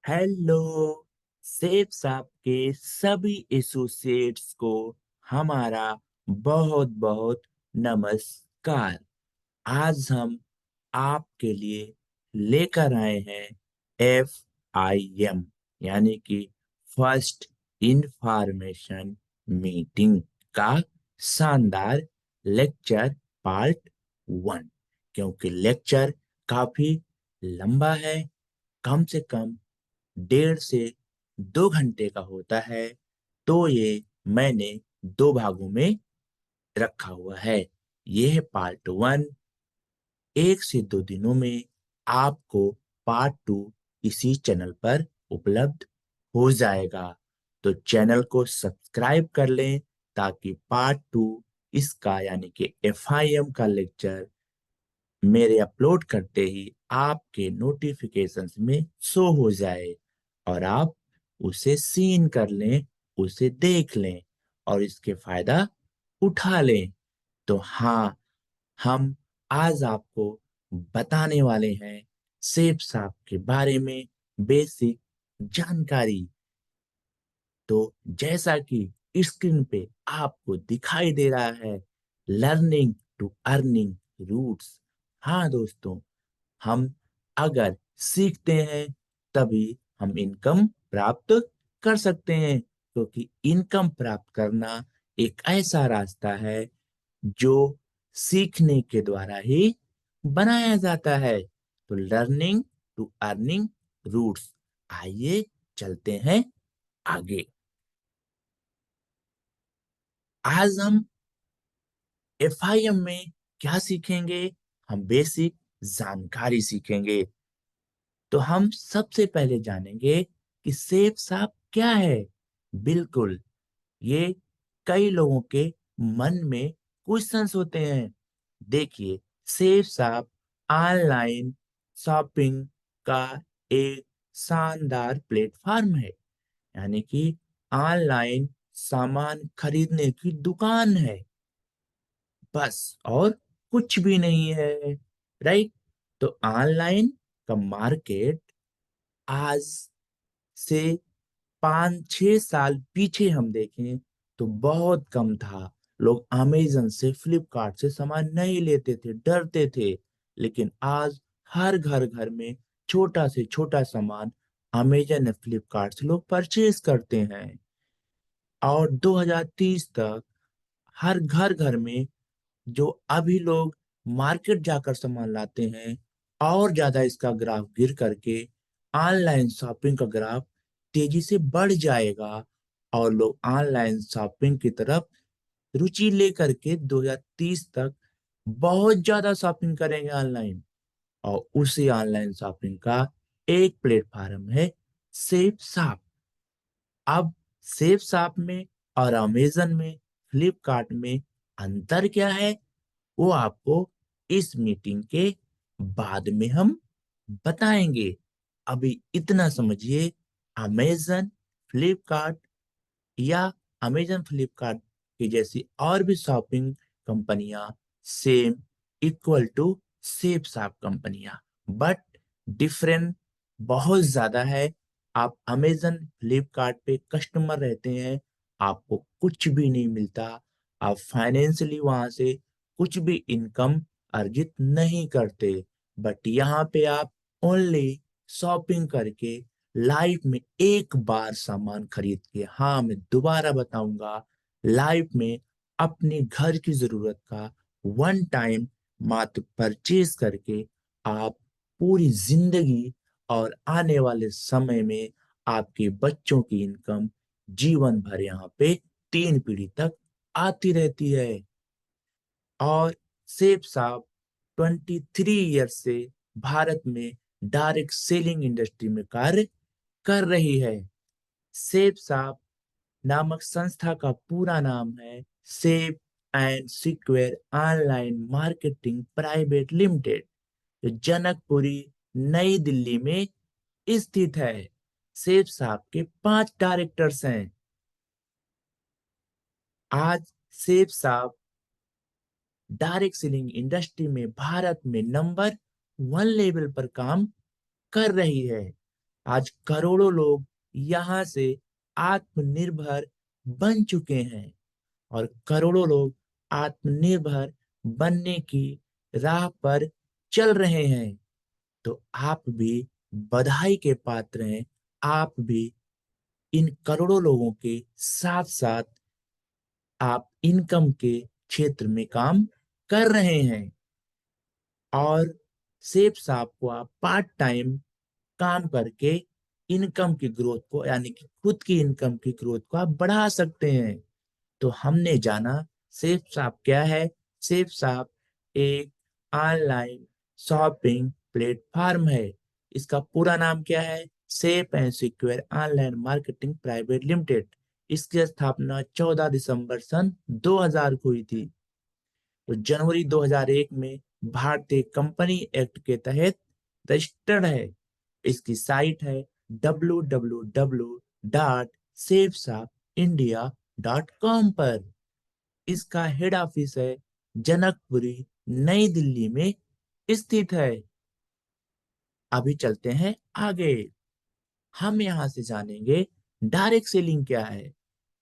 Hello. सेब साहब के सभी एसोसिएट्स को हमारा बहुत बहुत नमस्कार। आज हम आपके लिए लेकर आए हैं FIM यानी कि फर्स्ट इंफॉर्मेशन मीटिंग का शानदार लेक्चर पार्ट 1। क्योंकि लेक्चर काफी लंबा है, कम से कम 1.5 से 2 घंटे का होता है, तो ये मैंने 2 भागों में रखा हुआ है। ये है पार्ट 1। 1 से 2 दिनों में आपको पार्ट 2 इसी चैनल पर उपलब्ध हो जाएगा। तो चैनल को सब्सक्राइब कर लें ताकि पार्ट 2 इसका यानी कि FIM का लेक्चर मेरे अपलोड करते ही आपके नोटिफिकेशंस में शो हो जाए और आप उसे सीन कर लें, उसे देख लें और इसके फायदा उठा लें। तो हाँ, हम आज आपको बताने वाले हैं सेब साहब के बारे में बेसिक जानकारी। तो जैसा कि स्क्रीन पे आपको दिखाई दे रहा है, लर्निंग टू अर्निंग रूट्स। हाँ दोस्तों, हम अगर सीखते हैं तभी हम इनकम प्राप्त कर सकते हैं, क्योंकि इनकम प्राप्त करना एक ऐसा रास्ता है जो सीखने के द्वारा ही बनाया जाता है। तो लर्निंग टू अर्निंग रूट्स, आइए चलते हैं आगे। आज हम FIM में क्या सीखेंगे? हम बेसिक जानकारी सीखेंगे। तो हम सबसे पहले जानेंगे कि सेब साहब क्या है। बिल्कुल, ये कई लोगों के मन में क्वेश्चंस होते हैं। देखिए, सेब साहब ऑनलाइन शॉपिंग का एक शानदार प्लेटफॉर्म है, यानी कि ऑनलाइन सामान खरीदने की दुकान है, बस और कुछ भी नहीं है। राइट? तो ऑनलाइन का मार्केट आज से 5-6 साल पीछे हम देखें तो बहुत कम था। लोग अमेजन से, फ्लिपकार्ट से सामान नहीं लेते थे, डरते थे। लेकिन आज हर घर घर में छोटा से छोटा सामान अमेजन या फ्लिपकार्ट से लोग परचेज करते हैं। और 2030 तक हर घर घर में, जो अभी लोग मार्केट जाकर सामान लाते हैं, और ज्यादा इसका ग्राफ गिर करके ऑनलाइन शॉपिंग का ग्राफ तेजी से बढ़ जाएगा और लोग ऑनलाइन शॉपिंग की तरफ रुचि लेकर के 2030 तक बहुत ज्यादा शॉपिंग करेंगे ऑनलाइन। और उसी ऑनलाइन शॉपिंग का एक प्लेटफॉर्म है सेफ शॉप। अब सेफ शॉप में और अमेजन में, फ्लिपकार्ट में अंतर क्या है, वो आपको इस मीटिंग के बाद में हम बताएंगे। अभी इतना समझिए, अमेजन, फ्लिपकार्ट या अमेजन फ्लिपकार्ट की जैसी और भी शॉपिंग कंपनियां same, equal to safe shop कंपनियां, बट डिफरेंट बहुत ज्यादा है। आप अमेजन फ्लिपकार्ट पे कस्टमर रहते हैं, आपको कुछ भी नहीं मिलता, आप फाइनेंशियली वहां से कुछ भी इनकम अर्जित नहीं करते। बट यहाँ पे आप ओनली शॉपिंग करके लाइफ में एक बार सामान खरीद के, हाँ मैं दोबारा बताऊंगा, लाइफ में अपने घर की जरूरत का वन टाइम मात्र परचेज करके आप पूरी जिंदगी और आने वाले समय में आपके बच्चों की इनकम जीवन भर यहाँ पे 3 पीढ़ी तक आती रहती है। और सेब साहब 23 ईयर से भारत में डायरेक्ट सेलिंग इंडस्ट्री में कार्य कर रही है। सेब साहब नामक संस्था का पूरा नाम है सेब and secure online marketing private limited, जो जनकपुरी, नई दिल्ली में स्थित है। सेब साहब के 5 डायरेक्टर्स हैं। आज सेब साहब डायरेक्ट सेलिंग इंडस्ट्री में भारत में नंबर 1 लेवल पर काम कर रही है। आज करोड़ों लोग यहाँ से आत्मनिर्भर बन चुके हैं और करोड़ों लोग आत्मनिर्भर बनने की राह पर चल रहे हैं। तो आप भी बधाई के पात्र हैं। आप भी इन करोड़ों लोगों के साथ साथ आप इनकम के क्षेत्र में काम कर रहे हैं और सेफ साहब को आप पार्ट टाइम काम करके इनकम की ग्रोथ को यानी कि खुद की इनकम की ग्रोथ को आप बढ़ा सकते हैं। तो हमने जाना सेफ साहब क्या है। सेफ साहब एक ऑनलाइन शॉपिंग प्लेटफॉर्म है। इसका पूरा नाम क्या है? Safe and secure online marketing private limited. इसकी स्थापना 14 दिसंबर सन 2000 को हुई थी। तो जनवरी 2001 में भारतीय कंपनी एक्ट के तहत रजिस्टर्ड है। इसकी साइट है www.safesapindia.com पर। इसका हेड ऑफिस है जनकपुरी, नई दिल्ली में स्थित है। अभी चलते हैं आगे। हम यहां से जानेंगे डायरेक्ट सेलिंग क्या है।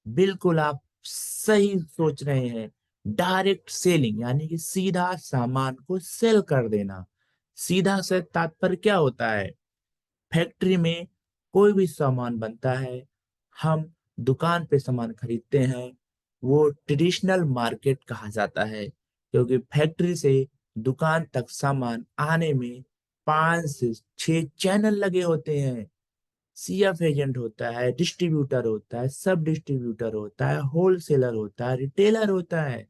बिल्कुल आप सही सोच रहे हैं। डायरेक्ट सेलिंग यानी कि सीधा सामान को सेल कर देना। सीधा से तात्पर्य क्या होता है? फैक्ट्री में कोई भी सामान बनता है, हम दुकान पे सामान खरीदते हैं, वो ट्रेडिशनल मार्केट कहा जाता है क्योंकि फैक्ट्री से दुकान तक सामान आने में 5 से 6 चैनल लगे होते हैं। सीएफ एजेंट होता है, डिस्ट्रीब्यूटर होता है, सब डिस्ट्रीब्यूटर होता है, होलसेलर होता है, रिटेलर होता है।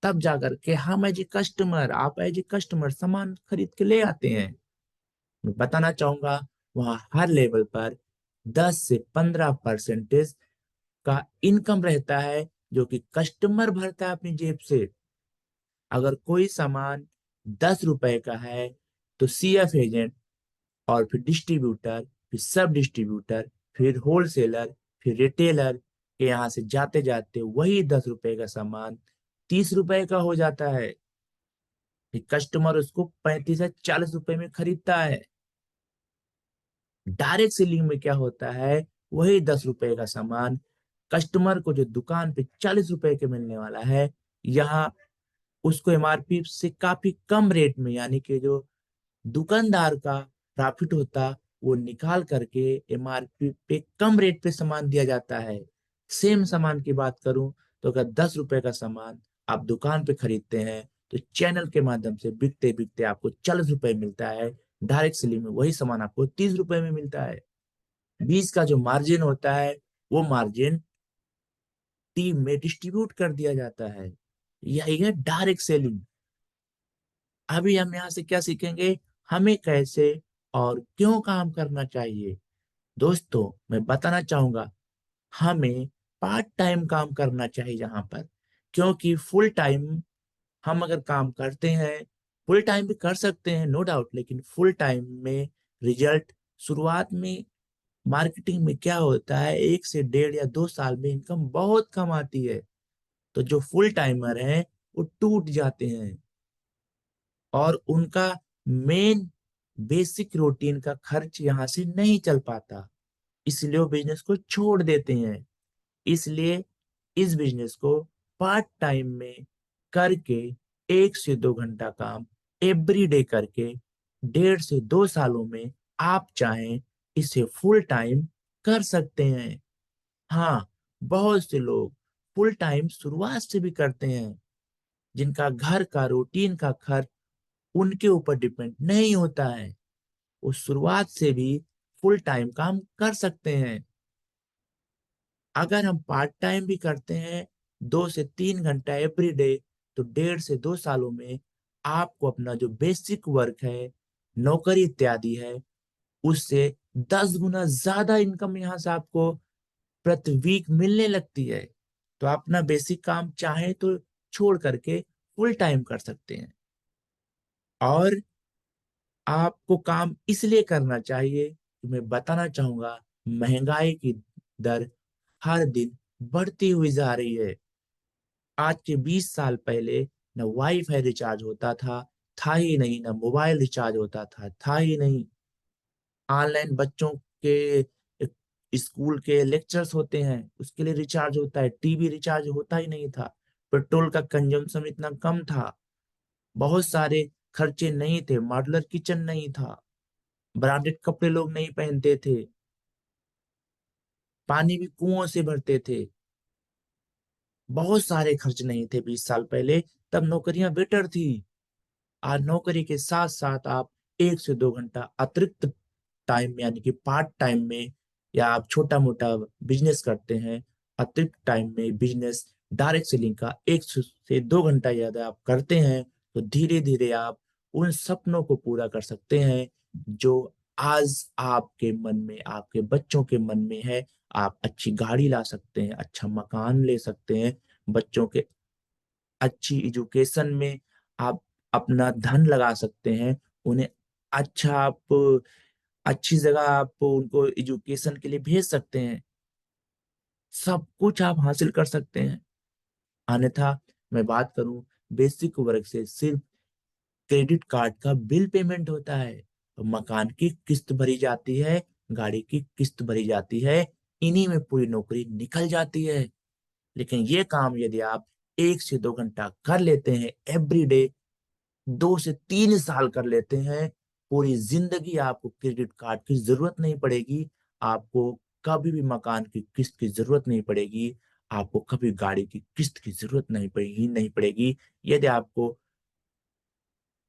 तब जाकर के हम एज ए कस्टमर, आप एज ए कस्टमर सामान खरीद के ले आते हैं। मैं बताना चाहूंगा वहां हर लेवल पर 10 से 15% का इनकम रहता है जो कि कस्टमर भरता है अपनी जेब से। अगर कोई सामान 10 रुपए का है तो सीएफ एजेंट और फिर डिस्ट्रीब्यूटर, फिर सब डिस्ट्रीब्यूटर, फिर होलसेलर, फिर रिटेलर के यहाँ से जाते जाते वही 10 रुपए का सामान 30 रुपए का हो जाता है। फिर कस्टमर उसको 35 से 40 रुपए में खरीदता है। डायरेक्ट सेलिंग में क्या होता है? वही 10 रुपए का सामान कस्टमर को जो दुकान पे 40 रुपए के मिलने वाला है, यहाँ उसको एमआरपी से काफी कम रेट में यानी कि जो दुकानदार का प्रॉफिट होता वो निकाल करके एमआरपी पे कम रेट पे सामान दिया जाता है। सेम सामान की बात करूं तो अगर 10 रुपए का सामान आप दुकान पे खरीदते हैं तो चैनल के माध्यम से बिकते बिकते आपको 40 रुपए मिलता है। डायरेक्ट सेलिंग में वही सामान आपको 30 रुपए में मिलता है। बीच का जो मार्जिन होता है वो मार्जिन टीम में डिस्ट्रीब्यूट कर दिया जाता है। यही है डायरेक्ट सेलिंग। अभी हम यहाँ से क्या सीखेंगे? हमें कैसे और क्यों काम करना चाहिए। दोस्तों मैं बताना चाहूंगा हमें पार्ट टाइम काम करना चाहिए यहाँ पर। क्योंकि फुल टाइम हम अगर काम करते हैं, फुल टाइम भी कर सकते हैं नो डाउट, लेकिन फुल टाइम में रिजल्ट शुरुआत में मार्केटिंग में क्या होता है 1 से 1.5 या 2 साल में इनकम बहुत कम आती है। तो जो फुल टाइमर हैं वो टूट जाते हैं और उनका मेन बेसिक रूटीन का खर्च यहाँ से नहीं चल पाता, इसलिए वो बिजनेस को छोड़ देते हैं। इसलिए इस बिजनेस को पार्ट टाइम में करके 1 से 2 घंटा काम एवरी डे करके 1.5 से 2 सालों में आप चाहें इसे फुल टाइम कर सकते हैं। हाँ, बहुत से लोग फुल टाइम शुरुआत से भी करते हैं जिनका घर का रूटीन का खर्च उनके ऊपर डिपेंड नहीं होता है। वो शुरुआत से भी फुल टाइम काम कर सकते हैं। अगर हम पार्ट टाइम भी करते हैं 2 से 3 घंटा एवरी डे तो 1.5 से 2 सालों में आपको अपना जो बेसिक वर्क है, नौकरी इत्यादि है, उससे 10 गुना ज्यादा इनकम यहाँ से आपको प्रति वीक मिलने लगती है। तो आप अपना बेसिक काम चाहे तो छोड़ करके फुल टाइम कर सकते हैं। और आपको काम इसलिए करना चाहिए कि मैं बताना चाहूंगा महंगाई की दर हर दिन बढ़ती हुई जा रही है। आज के 20 साल पहले न वाईफाई रिचार्ज होता था ही नहीं, न मोबाइल रिचार्ज होता था ही नहीं। ऑनलाइन बच्चों के स्कूल के लेक्चर्स होते हैं, उसके लिए रिचार्ज होता है। टीवी रिचार्ज होता ही नहीं था। पेट्रोल का कंजम्पशन इतना कम था। बहुत सारे खर्चे नहीं थे। मॉड्यूलर किचन नहीं था। ब्रांडेड कपड़े लोग नहीं पहनते थे। पानी भी कुओं से भरते थे। बहुत सारे खर्च नहीं थे 20 साल पहले। तब नौकरियां बेटर थी। आज नौकरी के साथ साथ आप 1 से 2 घंटा अतिरिक्त टाइम यानी कि पार्ट टाइम में, या आप छोटा मोटा बिजनेस करते हैं, अतिरिक्त टाइम में बिजनेस डायरेक्ट सेलिंग का 1 से 2 घंटा यदि आप करते हैं, तो धीरे धीरे आप उन सपनों को पूरा कर सकते हैं जो आज आपके मन में, आपके बच्चों के मन में है। आप अच्छी गाड़ी ला सकते हैं, अच्छा मकान ले सकते हैं, बच्चों के अच्छी एजुकेशन में आप अपना धन लगा सकते हैं। उन्हें अच्छा आप अच्छी जगह आप उनको एजुकेशन के लिए भेज सकते हैं। सब कुछ आप हासिल कर सकते हैं। अन्यथा मैं बात करूं, बेसिक वर्ग से सिर्फ क्रेडिट कार्ड का बिल पेमेंट होता है, तो मकान की किस्त भरी जाती है, गाड़ी की किस्त भरी जाती है, इन्हीं में पूरी नौकरी निकल जाती है। लेकिन ये काम यदि आप 1 से 2 घंटा कर लेते हैं एवरी डे, 2 से 3 साल कर लेते हैं, पूरी जिंदगी आपको क्रेडिट कार्ड की जरूरत नहीं पड़ेगी। आपको कभी भी मकान की किस्त की जरूरत नहीं पड़ेगी। आपको कभी गाड़ी की किस्त की जरूरत नहीं पड़ेगी। यदि आपको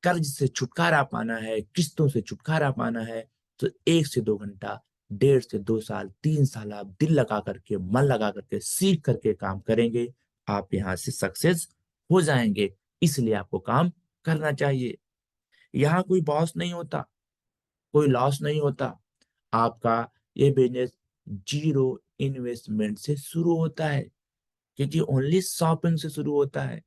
कर्ज से छुटकारा पाना है, किस्तों से छुटकारा पाना है, तो 1 से 2 घंटा, 1.5 से 2 साल, 3 साल आप दिल लगा करके, मन लगा करके, सीख करके काम करेंगे, आप यहाँ से सक्सेस हो जाएंगे। इसलिए आपको काम करना चाहिए। यहाँ कोई बॉस नहीं होता, कोई लॉस नहीं होता। आपका ये बिजनेस जीरो इन्वेस्टमेंट से शुरू होता है, क्योंकि ओनली शॉपिंग से शुरू होता है।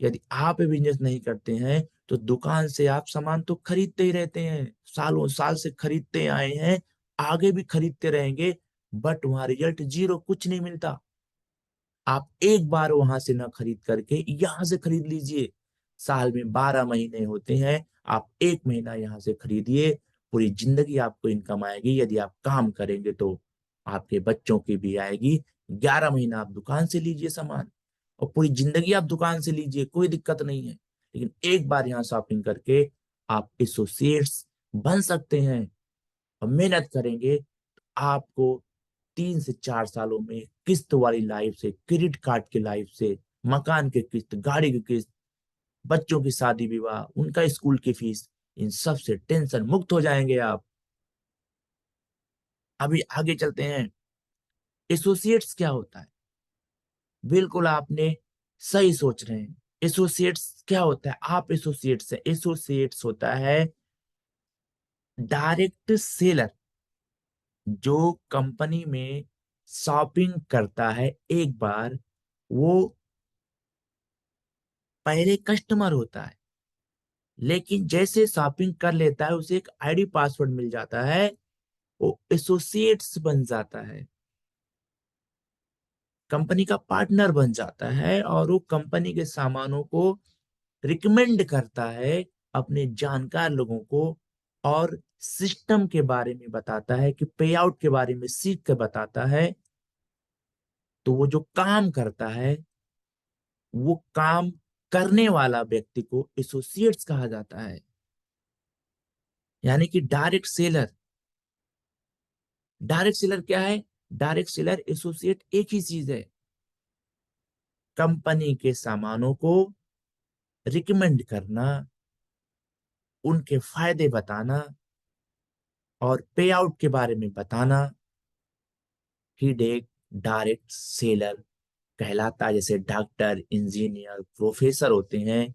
यदि आप बिजनेस नहीं करते हैं, तो दुकान से आप सामान तो खरीदते ही रहते हैं, सालों साल से खरीदते आए हैं, आगे भी खरीदते रहेंगे, बट वहां रिजल्ट जीरो, कुछ नहीं मिलता। आप एक बार वहां से ना खरीद करके यहां से खरीद लीजिए। साल में 12 महीने होते हैं, आप 1 महीना यहाँ से खरीदिए, पूरी जिंदगी आपको इनकम आएगी। यदि आप काम करेंगे तो आपके बच्चों की भी आएगी। 11 महीना आप दुकान से लीजिए सामान, और पूरी जिंदगी आप दुकान से लीजिए, कोई दिक्कत नहीं है। लेकिन एक बार यहाँ शॉपिंग करके आप एसोसिएट्स बन सकते हैं, और मेहनत करेंगे तो आपको 3 से 4 सालों में किस्त वाली लाइफ से, क्रेडिट कार्ड की लाइफ से, मकान की किस्त, गाड़ी की किस्त, बच्चों की शादी विवाह, उनका स्कूल की फीस, इन सब से टेंशन मुक्त हो जाएंगे आप। अभी आगे चलते हैं। एसोसिएट्स क्या होता है? बिल्कुल आपने सही सोच रहे हैं। एसोसिएट्स क्या होता है? आप एसोसिएट्स है, एसोसिएट्स होता है डायरेक्ट सेलर, जो कंपनी में शॉपिंग करता है एक बार, वो पहले कस्टमर होता है, लेकिन जैसे शॉपिंग कर लेता है, उसे एक आईडी पासवर्ड मिल जाता है, वो एसोसिएट्स बन जाता है, कंपनी का पार्टनर बन जाता है, और वो कंपनी के सामानों को रिकमेंड करता है अपने जानकार लोगों को, और सिस्टम के बारे में बताता है, कि पे आउट के बारे में सीख कर बताता है। तो वो जो काम करता है, वो काम करने वाला व्यक्ति को एसोसिएट्स कहा जाता है। यानी कि डायरेक्ट सेलर। डायरेक्ट सेलर क्या है? डायरेक्ट सेलर एसोसिएट एक ही चीज है, कंपनी के सामानों को रिकमेंड करना, उनके फायदे बताना, और पे आउट के बारे में बताना, ही एक डायरेक्ट सेलर कहलाता है। जैसे डॉक्टर, इंजीनियर, प्रोफेसर होते हैं,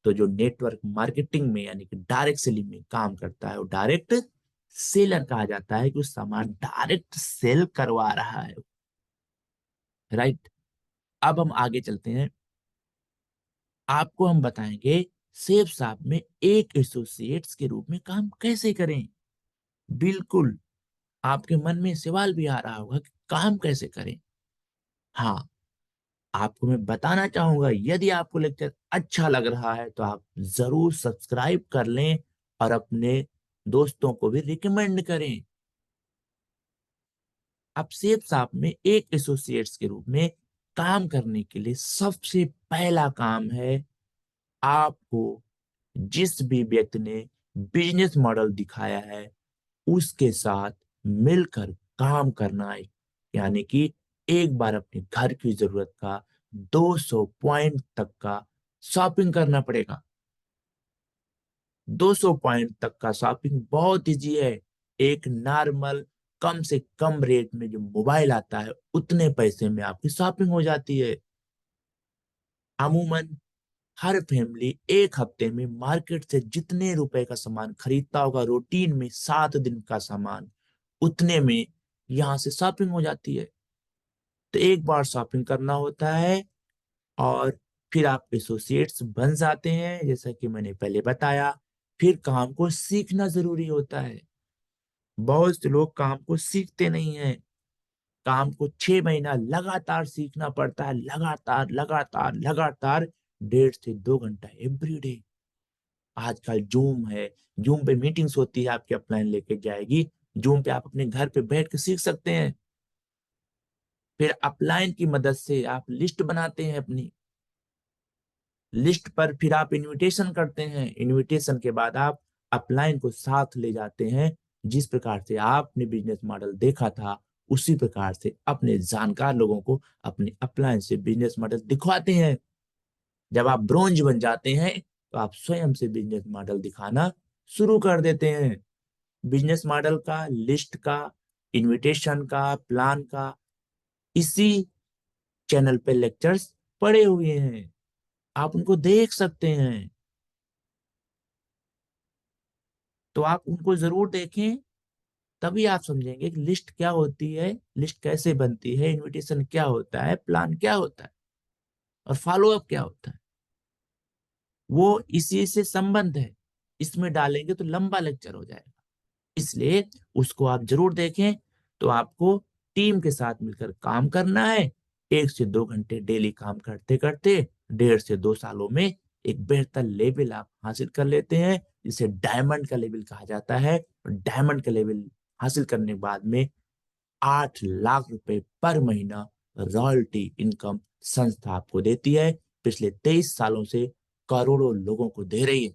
तो जो नेटवर्क मार्केटिंग में यानी कि डायरेक्ट सेलिंग में काम करता है, वो डायरेक्ट सेलर कहा जाता है, कि उस सामान डायरेक्ट सेल करवा रहा है। राइट। अब हम आगे चलते हैं। आपको हम बताएंगे सेफ शॉप में एक एसोसिएट्स के रूप में काम कैसे करें। बिल्कुल आपके मन में सवाल भी आ रहा होगा कि काम कैसे करें। हाँ, आपको मैं बताना चाहूंगा, यदि आपको लेक्चर अच्छा लग रहा है तो आप जरूर सब्सक्राइब कर लें, और अपने दोस्तों को भी रिकमेंड करें। अब सेफ शॉप में एक एसोसिएट्स के रूप में काम करने के लिए सबसे पहला काम है, आपको जिस भी व्यक्ति ने बिजनेस मॉडल दिखाया है उसके साथ मिलकर काम करना है। यानी कि एक बार अपने घर की जरूरत का 200 पॉइंट तक का शॉपिंग करना पड़ेगा। 200 पॉइंट तक का शॉपिंग बहुत इजी है। एक नॉर्मल कम से कम रेट में जो मोबाइल आता है उतने पैसे में आपकी शॉपिंग हो जाती है। अमूमन हर फैमिली एक हफ्ते में मार्केट से जितने रुपए का सामान खरीदता होगा, रूटीन में 7 दिन का सामान, उतने में यहाँ से शॉपिंग हो जाती है। तो एक बार शॉपिंग करना होता है और फिर आप एसोसिएट्स बन जाते हैं, जैसा कि मैंने पहले बताया। फिर काम को सीखना जरूरी होता है। बहुत से लोग काम को सीखते नहीं हैं। काम को 6 महीना लगातार सीखना पड़ता है, लगातार लगातार लगातार, 1.5 से 2 घंटा एवरी डे। आजकल जूम है, जूम पे मीटिंग्स होती है, आपकी अपलाइन लेके जाएगी। जूम पे आप अपने घर पे बैठ के सीख सकते हैं। फिर अपलाइन की मदद से आप लिस्ट बनाते हैं अपनी लिस्ट पर, फिर आप इनविटेशन करते हैं। इनविटेशन के बाद आप अपलाइन को साथ ले जाते हैं। जिस प्रकार से आपने बिजनेस मॉडल देखा था उसी प्रकार से अपने जानकार लोगों को अपने अपलाइन से बिजनेस मॉडल दिखवाते हैं। जब आप ब्रोंज बन जाते हैं तो आप स्वयं से बिजनेस मॉडल दिखाना शुरू कर देते हैं। बिजनेस मॉडल का, लिस्ट का, इनविटेशन का, प्लान का, इसी चैनल पे लेक्चर्स पड़े हुए हैं, आप उनको देख सकते हैं। तो आप उनको जरूर देखें, तभी आप समझेंगे कि लिस्ट क्या होती है, लिस्ट कैसे बनती है, इनविटेशन क्या होता है, प्लान क्या होता है और फॉलो अप क्या होता है। वो इसी से संबंध है। इसमें डालेंगे तो लंबा लेक्चर हो जाएगा, इसलिए उसको आप जरूर देखें। तो आपको टीम के साथ मिलकर काम करना है। 1 से 2 घंटे डेली काम करते करते 1.5 से 2 सालों में एक बेहतर लेवल आप हासिल कर लेते हैं, जिसे डायमंड का लेवल कहा जाता है। और डायमंड का लेवल हासिल करने के बाद में 8 लाख रुपए पर महीना रॉयल्टी इनकम संस्था आपको देती है। पिछले 23 सालों से करोड़ों लोगों को दे रही है।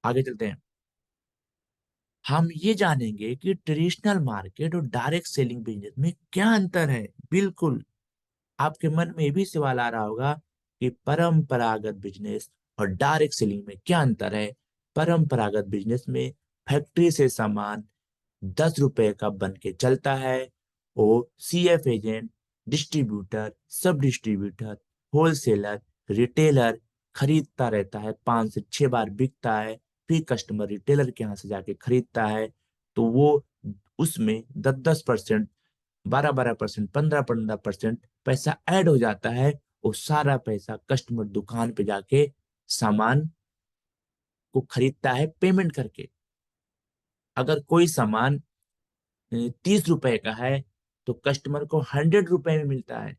आगे चलते हैं। हम ये जानेंगे कि ट्रेडिशनल मार्केट और डायरेक्ट सेलिंग बिजनेस में क्या अंतर है। बिल्कुल, आपके मन में ये भी सवाल आ रहा होगा कि परंपरागत बिजनेस और डायरेक्ट सेलिंग में क्या अंतर है। परंपरागत बिजनेस में फैक्ट्री से सामान 10 रुपए का बन के चलता है। वो सीएफ एजेंट, डिस्ट्रीब्यूटर, सब डिस्ट्रीब्यूटर, होलसेलर, रिटेलर खरीदता रहता है, 5 से 6 बार बिकता है। फिर कस्टमर रिटेलर के यहाँ से जाके खरीदता है। तो वो उसमें 10-10%, 12-12%, 15-15% पैसा ऐड हो जाता है। वो सारा पैसा कस्टमर दुकान पे जाके सामान को खरीदता है पेमेंट करके। अगर कोई सामान 30 रुपए का है तो कस्टमर को 100 रुपए में मिलता है।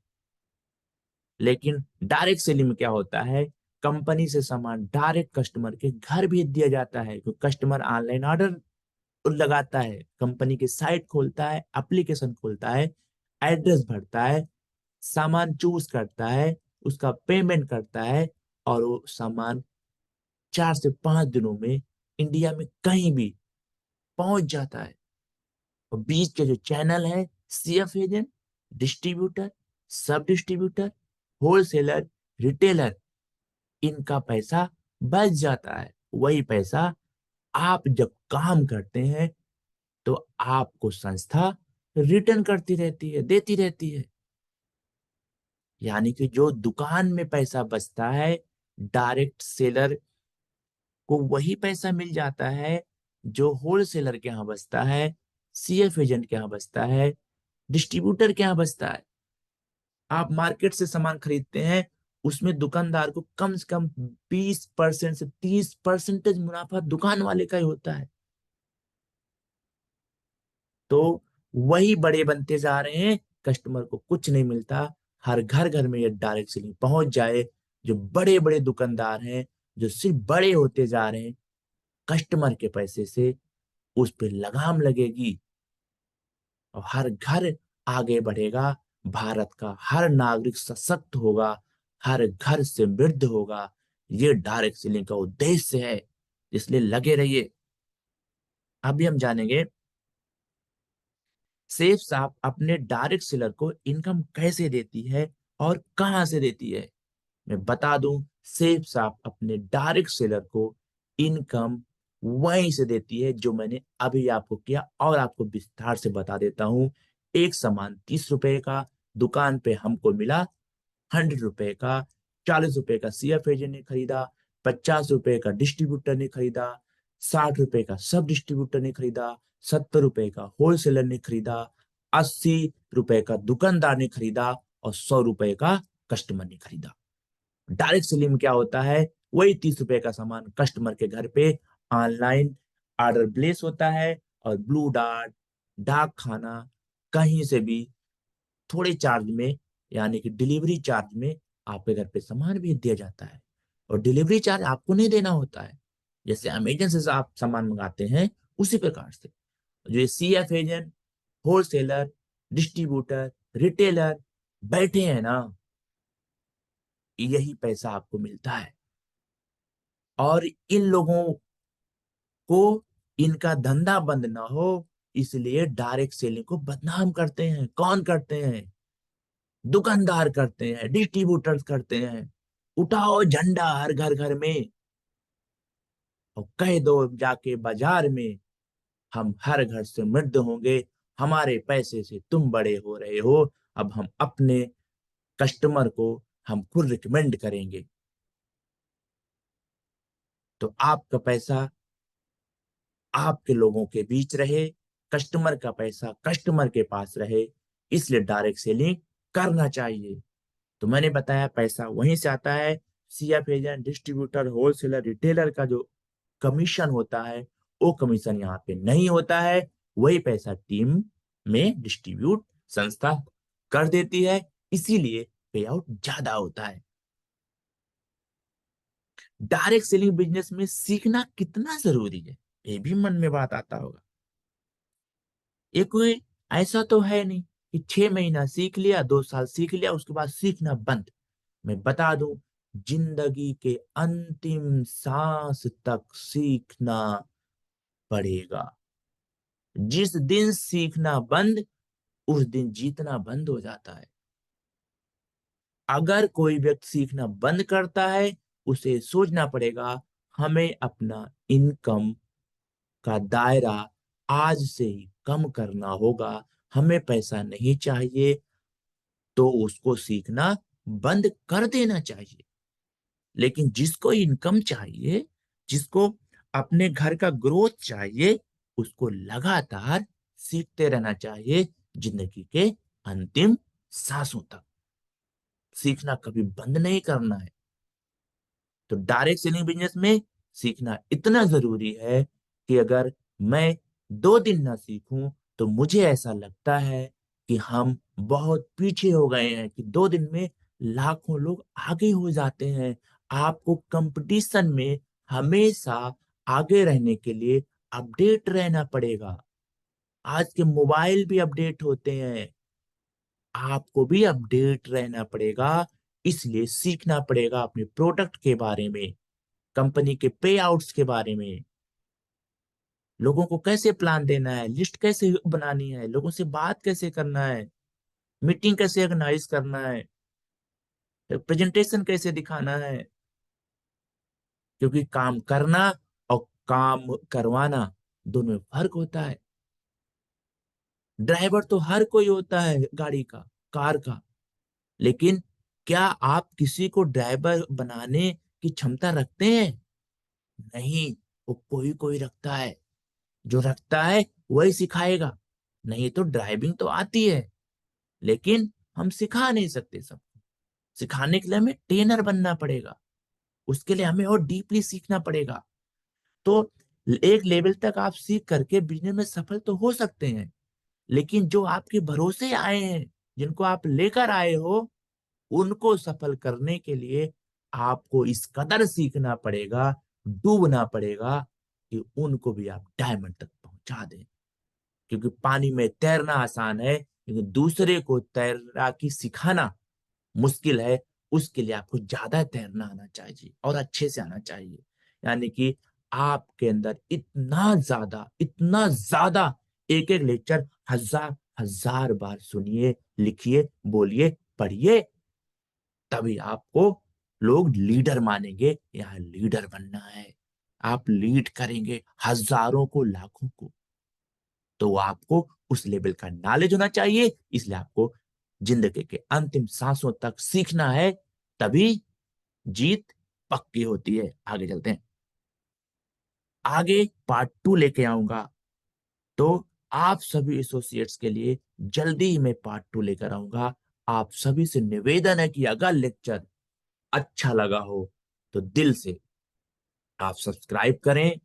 लेकिन डायरेक्ट सेलिंग में क्या होता है, कंपनी से सामान डायरेक्ट कस्टमर के घर भेज दिया जाता है। तो कस्टमर ऑनलाइन ऑर्डर लगाता है, कंपनी की साइट खोलता है, एप्लीकेशन खोलता है, एड्रेस भरता है, सामान चूज करता है, उसका पेमेंट करता है, और वो सामान 4 से 5 दिनों में इंडिया में कहीं भी पहुंच जाता है। और बीच के जो चैनल है, सीएफ एजेंट, डिस्ट्रीब्यूटर, सब डिस्ट्रीब्यूटर, होलसेलर, रिटेलर, इनका पैसा बच जाता है। वही पैसा आप जब काम करते हैं तो आपको संस्था रिटर्न करती रहती है, देती रहती है। यानी कि जो दुकान में पैसा बचता है, डायरेक्ट सेलर को वही पैसा मिल जाता है जो होलसेलर के यहाँ बचता है, सीएफ एजेंट के यहाँ बचता है, डिस्ट्रीब्यूटर के यहाँ बचता है। आप मार्केट से सामान खरीदते हैं, उसमें दुकानदार को कम से कम 20% से 30% मुनाफा दुकान वाले का ही होता है। तो वही बड़े बनते जा रहे हैं, कस्टमर को कुछ नहीं मिलता। हर घर घर में ये डायरेक्ट सेलिंग पहुंच जाए, जो बड़े बड़े दुकानदार हैं, जो सिर्फ बड़े होते जा रहे हैं, कस्टमर के पैसे से उस पे लगाम लगेगी और हर घर आगे बढ़ेगा। भारत का हर नागरिक सशक्त होगा, हर घर समृद्ध होगा। ये डायरेक्ट सेलिंग का उद्देश्य है, इसलिए लगे रहिए। अभी हम जानेंगे सेफ शॉप अपने डायरेक्ट सेलर को इनकम कैसे देती है और कहां से देती है। मैं बता दूं, सेफ शॉप अपने डायरेक्ट सेलर को इनकम वहीं से देती है जो मैंने अभी आपको किया, और आपको विस्तार से बता देता हूं। एक सामान 30 रुपए का दुकान पे हमको मिला 100 रुपए का, 40 रुपए का सीएफ एजेंट ने खरीदा, 50 रुपए का डिस्ट्रीब्यूटर ने खरीदा, 60 रुपए का सब डिस्ट्रीब्यूटर ने खरीदा, 70 रुपए का होलसेलर ने खरीदा, 80 रुपए का दुकानदार ने खरीदा और 100 रुपए का कस्टमर ने खरीदा। डायरेक्ट सेलिंग में क्या होता है, वही 30 रुपए का सामान कस्टमर के घर पे ऑनलाइन ऑर्डर प्लेस होता है और ब्लू डार्ट, डाक खाना, कहीं से भी थोड़े चार्ज में, यानी कि डिलीवरी चार्ज में आपके घर पे सामान भेज दिया जाता है। और डिलीवरी चार्ज आपको नहीं देना होता है, जैसे अमेजन से आप सामान मंगाते हैं उसी प्रकार से। जो ये CF agent, wholesaler, distributor, retailer बैठे हैं ना, यही पैसा आपको मिलता है। और इन लोगों को इनका धंधा बंद ना हो, इसलिए डायरेक्ट सेलिंग को बदनाम करते हैं। कौन करते हैं? दुकानदार करते हैं, डिस्ट्रीब्यूटर्स करते हैं। उठाओ झंडा हर घर घर में और कह दो जाके बाजार में, हम हर घर से समृद्ध होंगे, हमारे पैसे से तुम बड़े हो रहे हो, अब हम अपने कस्टमर को हम खुद रिकमेंड करेंगे। तो आपका पैसा आपके लोगों के बीच रहे, कस्टमर का पैसा कस्टमर के पास रहे, इसलिए डायरेक्ट सेलिंग करना चाहिए। तो मैंने बताया पैसा वहीं से आता है। CF agent, distributor, wholesaler, retailer का जो कमीशन होता है, वो कमीशन यहाँ पे नहीं होता है। वही पैसा टीम में डिस्ट्रीब्यूट संस्था कर देती है, इसीलिए पे आउट ज्यादा होता है। डायरेक्ट सेलिंग बिजनेस में सीखना कितना जरूरी है, ये भी मन में बात आता होगा। ये कोई ऐसा तो है नहीं कि 6 महीना सीख लिया, 2 साल सीख लिया, उसके बाद सीखना बंद। मैं बता दूं, जिंदगी के अंतिम सांस तक सीखना पड़ेगा। जिस दिन सीखना बंद, उस दिन जीतना बंद हो जाता है। अगर कोई व्यक्ति सीखना बंद करता है, उसे सोचना पड़ेगा हमें अपना इनकम का दायरा आज से ही कम करना होगा। हमें पैसा नहीं चाहिए तो उसको सीखना बंद कर देना चाहिए। लेकिन जिसको इनकम चाहिए, जिसको अपने घर का ग्रोथ चाहिए, उसको लगातार सीखते रहना चाहिए, जिंदगी के अंतिम सांसों तक सीखना कभी बंद नहीं करना है। तो डायरेक्ट सेलिंग बिजनेस में सीखना इतना जरूरी है कि अगर मैं 2 दिन ना सीखूं तो मुझे ऐसा लगता है कि हम बहुत पीछे हो गए हैं, कि 2 दिन में लाखों लोग आगे हो जाते हैं। आपको कंपटीशन में हमेशा आगे रहने के लिए अपडेट रहना पड़ेगा। आज के मोबाइल भी अपडेट होते हैं, आपको भी अपडेट रहना पड़ेगा। इसलिए सीखना पड़ेगा अपने प्रोडक्ट के बारे में, कंपनी के पे आउट्स के बारे में, लोगों को कैसे प्लान देना है, लिस्ट कैसे बनानी है, लोगों से बात कैसे करना है, मीटिंग कैसे ऑर्गेनाइज करना है, प्रेजेंटेशन कैसे दिखाना है। क्योंकि काम करना और काम करवाना दोनों में फर्क होता है। ड्राइवर तो हर कोई होता है गाड़ी का, कार का, लेकिन क्या आप किसी को ड्राइवर बनाने की क्षमता रखते हैं? नहीं, वो कोई कोई रखता है। जो रखता है वही सिखाएगा। नहीं तो ड्राइविंग तो आती है, लेकिन हम सिखा नहीं सकते सबको। सिखाने के लिए हमें ट्रेनर बनना पड़ेगा, उसके लिए हमें और डीपली सीखना पड़ेगा। तो एक लेवल तक आप सीख करके बिजनेस में सफल तो हो सकते हैं, लेकिन जो आपके भरोसे आए हैं, जिनको आप लेकर आए हो, उनको सफल करने के लिए आपको इस कदर सीखना पड़ेगा, डूबना पड़ेगा कि उनको भी आप डायमंड तक पहुंचा दें। क्योंकि पानी में तैरना आसान है, लेकिन दूसरे को तैराकी सिखाना मुश्किल है। उसके लिए आपको ज्यादा तैरना आना चाहिए और अच्छे से आना चाहिए। यानी कि आपके अंदर इतना ज्यादा एक एक लेक्चर हजार हजार बार सुनिए, लिखिए, बोलिए, पढ़िए, तभी आपको लोग लीडर मानेंगे। यहाँ लीडर बनना है, आप लीड करेंगे हजारों को, लाखों को। तो आपको उस लेवल का नॉलेज होना चाहिए। इसलिए आपको जिंदगी के अंतिम सांसों तक सीखना है, तभी जीत पक्की होती है। आगे चलते हैं, आगे पार्ट 2 लेके आऊंगा। तो आप सभी एसोसिएट्स के लिए जल्दी ही मैं पार्ट 2 लेकर आऊंगा। आप सभी से निवेदन है कि अगर लेक्चर अच्छा लगा हो तो दिल से आप सब्सक्राइब करें,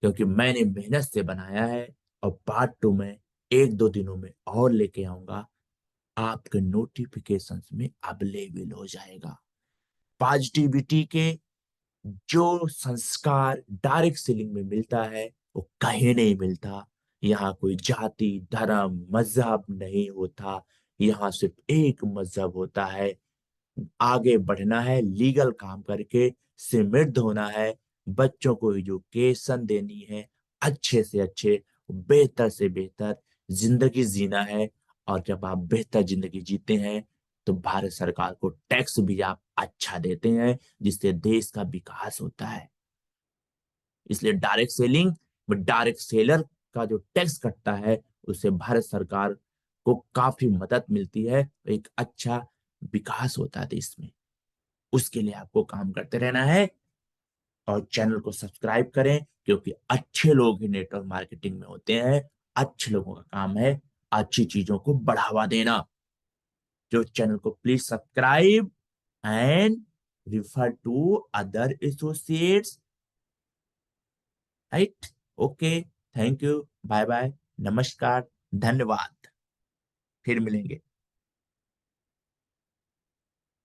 क्योंकि मैंने मेहनत से बनाया है। और पार्ट 2 में एक दो दिनों में और लेके आऊंगा, आपके नोटिफिकेशंस में अवेलेबल हो जाएगा। पॉजिटिविटी के जो संस्कार डायरेक्ट सेलिंग में मिलता है, वो कहीं नहीं मिलता। यहाँ कोई जाति, धर्म, मजहब नहीं होता। यहाँ सिर्फ एक मजहब होता है, आगे बढ़ना है, लीगल काम करके समृद्ध होना है, बच्चों को एजुकेशन देनी है, अच्छे से अच्छे, बेहतर से बेहतर जिंदगी जीना है। और जब आप बेहतर जिंदगी जीते हैं तो भारत सरकार को टैक्स भी आप अच्छा देते हैं, जिससे देश का विकास होता है। इसलिए डायरेक्ट सेलिंग में डायरेक्ट सेलर का जो टैक्स कटता है, उससे भारत सरकार को काफी मदद मिलती है, एक अच्छा विकास होता है देश में। उसके लिए आपको काम करते रहना है और चैनल को सब्सक्राइब करें, क्योंकि अच्छे लोग ही नेटवर्क मार्केटिंग में होते हैं। अच्छे लोगों का काम है अच्छी चीजों को बढ़ावा देना। जो चैनल को please subscribe and refer to other associates, right? Okay, thank you, bye bye, नमस्कार, धन्यवाद, फिर मिलेंगे।